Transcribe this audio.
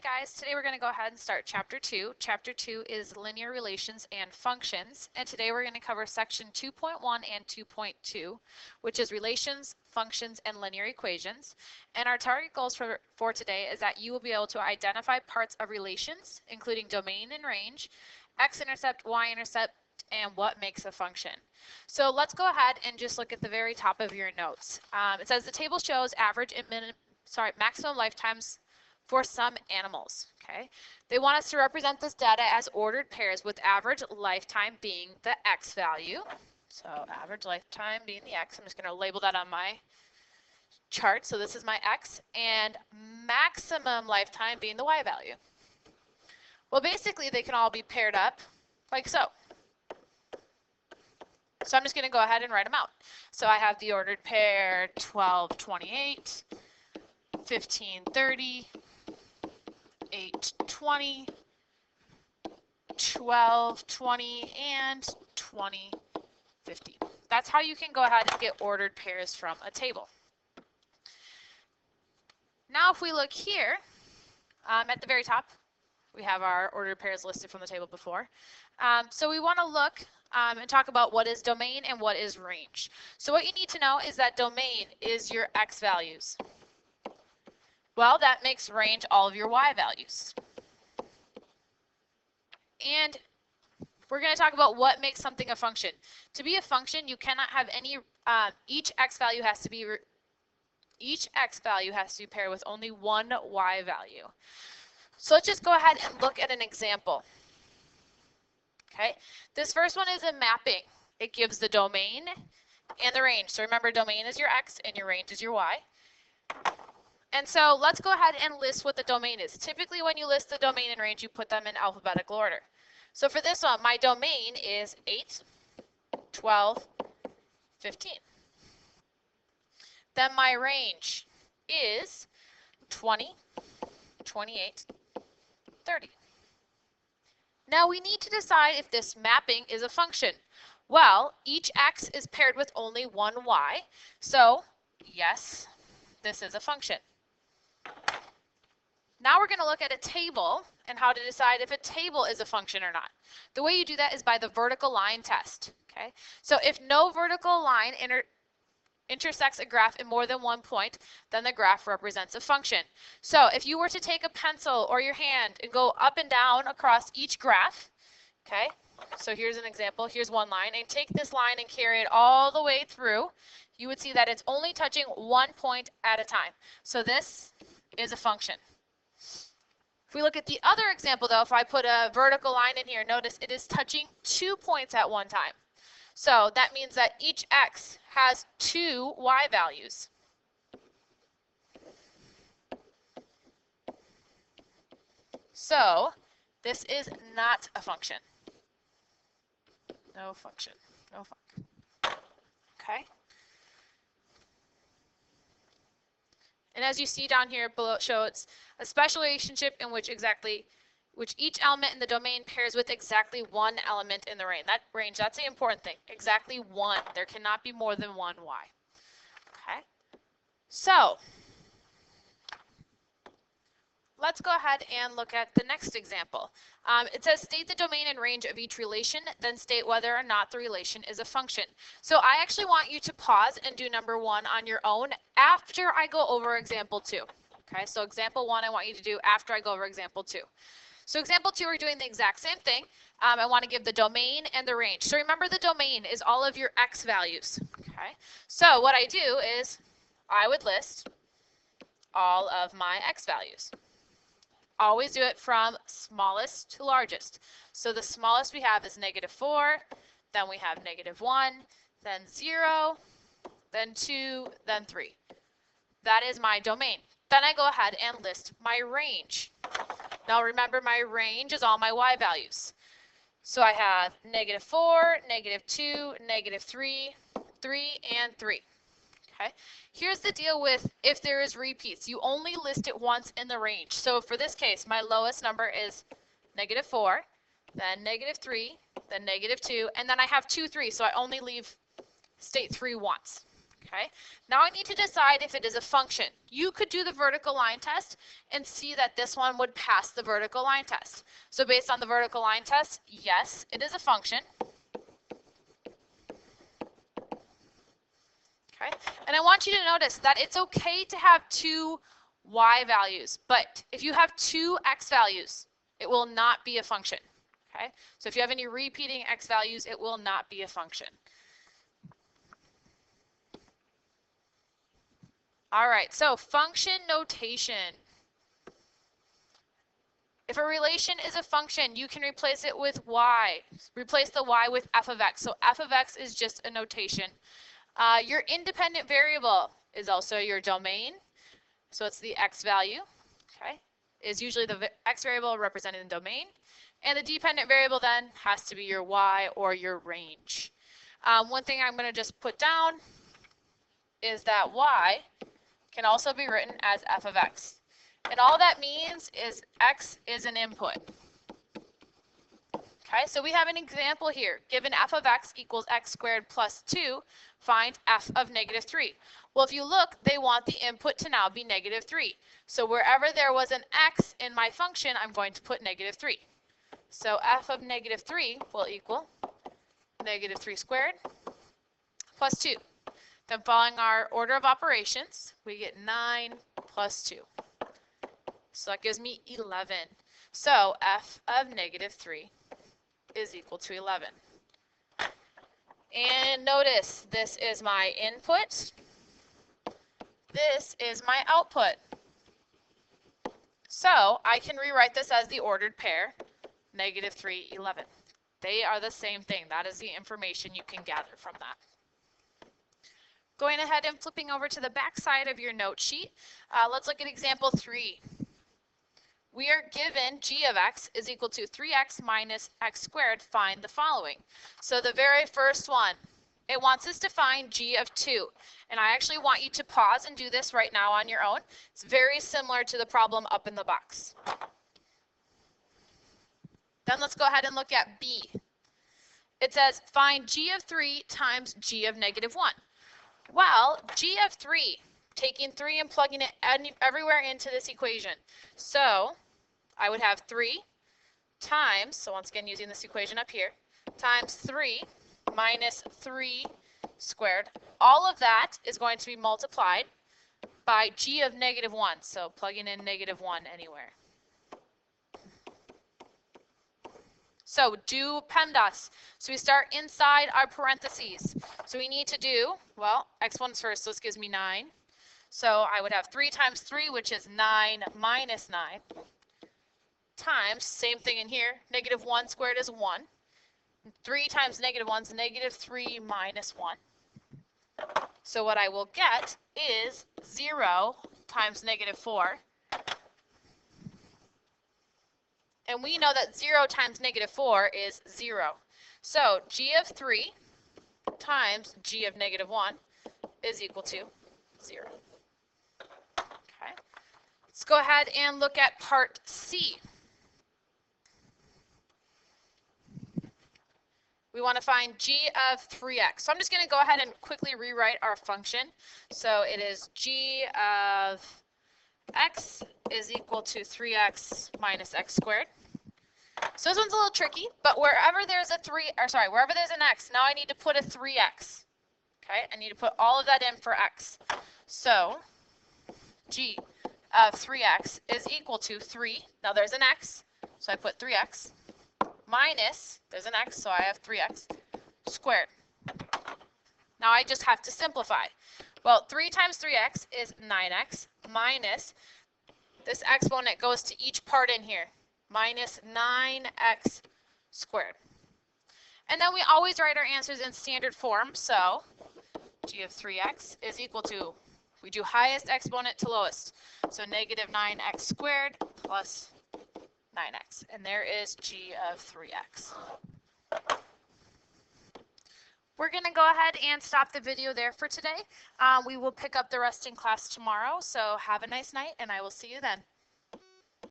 Hi guys, today we're going to go ahead and start Chapter 2. Chapter 2 is Linear Relations and Functions, and today we're going to cover Section 2.1 and 2.2, which is Relations, Functions, and Linear Equations. And our target goals for today is that you will be able to identify parts of relations, including domain and range, x-intercept, y-intercept, and what makes a function. So let's go ahead and just look at the very top of your notes. It says the table shows average and maximum lifetimes for some animals, okay? They want us to represent this data as ordered pairs with average lifetime being the x value. So average lifetime being the x, I'm just going to label that on my chart. So this is my x, and maximum lifetime being the y value. Well, basically they can all be paired up like so. So I'm just going to go ahead and write them out. So I have the ordered pair 1228, 1530, 820, 1220, and 2050. That's how you can go ahead and get ordered pairs from a table. Now if we look here, at the very top, we have our ordered pairs listed from the table before. So we want to look and talk about what is domain and what is range. So what you need to know is that domain is your x values. Well, that makes range all of your y values. And we're going to talk about what makes something a function. To be a function, you cannot have any, each x value has to be paired with only one y value. So let's just go ahead and look at an example. Okay, this first one is a mapping. It gives the domain and the range. So remember, domain is your x and your range is your y. And so let's go ahead and list what the domain is. Typically when you list the domain and range, you put them in alphabetical order. So for this one, my domain is 8, 12, 15. Then my range is 20, 28, 30. Now we need to decide if this mapping is a function. Well, each x is paired with only one y, so yes, this is a function. Now we're going to look at a table and how to decide if a table is a function or not. The way you do that is by the vertical line test. Okay, so if no vertical line intersects a graph in more than one point, then the graph represents a function. So if you were to take a pencil or your hand and go up and down across each graph, okay, so here's an example, here's one line, and take this line and carry it all the way through, you would see that it's only touching one point at a time. So this is a function. If we look at the other example though, if I put a vertical line in here, notice it is touching 2 points at one time. So that means that each x has 2 y values. So this is not a function. No function. No func. Okay. And as you see down here below, it shows a special relationship in which each element in the domain pairs with exactly one element in the range. That's the important thing. Exactly one. There cannot be more than one y. Okay. So let's go ahead and look at the next example. It says state the domain and range of each relation, then state whether or not the relation is a function. So I actually want you to pause and do number 1 on your own after I go over example 2. Okay, so example 1 I want you to do after I go over example 2. So example 2, we're doing the exact same thing. I want to give the domain and the range. So remember, the domain is all of your x values. Okay, so what I do is I would list all of my x values. Always do it from smallest to largest. So the smallest we have is -4, then we have -1, then 0, then 2, then 3. That is my domain. Then I go ahead and list my range. Now remember, my range is all my y values. So I have -4, -2, -3, 3, and 3. Okay. Here's the deal with if there is repeats. You only list it once in the range. So for this case, my lowest number is -4, then -3, then -2, and then I have 2, 3. So I only state 3 once. Okay, now I need to decide if it is a function. You could do the vertical line test and see that this one would pass the vertical line test. So based on the vertical line test, yes, it is a function. Okay, and I want you to notice that it's okay to have two y values, but if you have two x values, it will not be a function. Okay, so if you have any repeating x values, it will not be a function. All right, so function notation. If a relation is a function, you can replace it with y. Replace the y with f of x. So f of x is just a notation. Your independent variable is also your domain. So it's the x value, okay, is usually the x variable represented in domain. And the dependent variable then has to be your y or your range. One thing I'm going to just put down is that y can also be written as f of x. And all that means is x is an input. Okay, so we have an example here. Given f of x equals x squared plus 2, find f of negative 3. Well, if you look, they want the input to now be negative 3. So wherever there was an x in my function, I'm going to put negative 3. So f of negative 3 will equal negative 3 squared plus 2. Then following our order of operations, we get 9 plus 2. So that gives me 11. So f of negative 3 is equal to 11. And notice, this is my input. This is my output. So I can rewrite this as the ordered pair, negative 3, 11. They are the same thing. That is the information you can gather from that. Going ahead and flipping over to the back side of your note sheet, let's look at example 3. We are given g of x is equal to 3x minus x squared. Find the following. So the very first one, it wants us to find g of 2. And I actually want you to pause and do this right now on your own. It's very similar to the problem up in the box. Then let's go ahead and look at b. It says find g of 3 times g of negative 1. Well, g of 3, taking 3 and plugging it everywhere into this equation. So I would have 3 times, so once again using this equation up here, times 3 minus 3 squared. All of that is going to be multiplied by g of negative 1, so plugging in negative 1 anywhere. So do PEMDAS. So we start inside our parentheses. So we need to do, well, x1's first, so this gives me 9. So I would have 3 times 3, which is 9 minus 9, times, same thing in here, negative 1 squared is 1. 3 times negative 1 is negative 3 minus 1. So what I will get is 0 times negative 4. And we know that 0 times negative 4 is 0. So g of 3 times g of negative 1 is equal to 0. Okay. Let's go ahead and look at part C. We want to find g of 3x. So I'm just going to go ahead and quickly rewrite our function. So it is g of x is equal to 3x minus x squared. So this one's a little tricky, but wherever there's wherever there's an x, now I need to put a 3x. Okay, I need to put all of that in for x. So g of 3x is equal to 3. Now there's an x, so I put 3x, minus, there's an x, so I have 3x squared. Now I just have to simplify. Well, 3 times 3x is 9x, minus, this exponent goes to each part in here, minus 9x squared. And then we always write our answers in standard form, so g of 3x is equal to, we do highest exponent to lowest, so negative 9x squared plus 9x, and there is g of 3x. We're going to go ahead and stop the video there for today. We will pick up the rest in class tomorrow, so have a nice night, and I will see you then.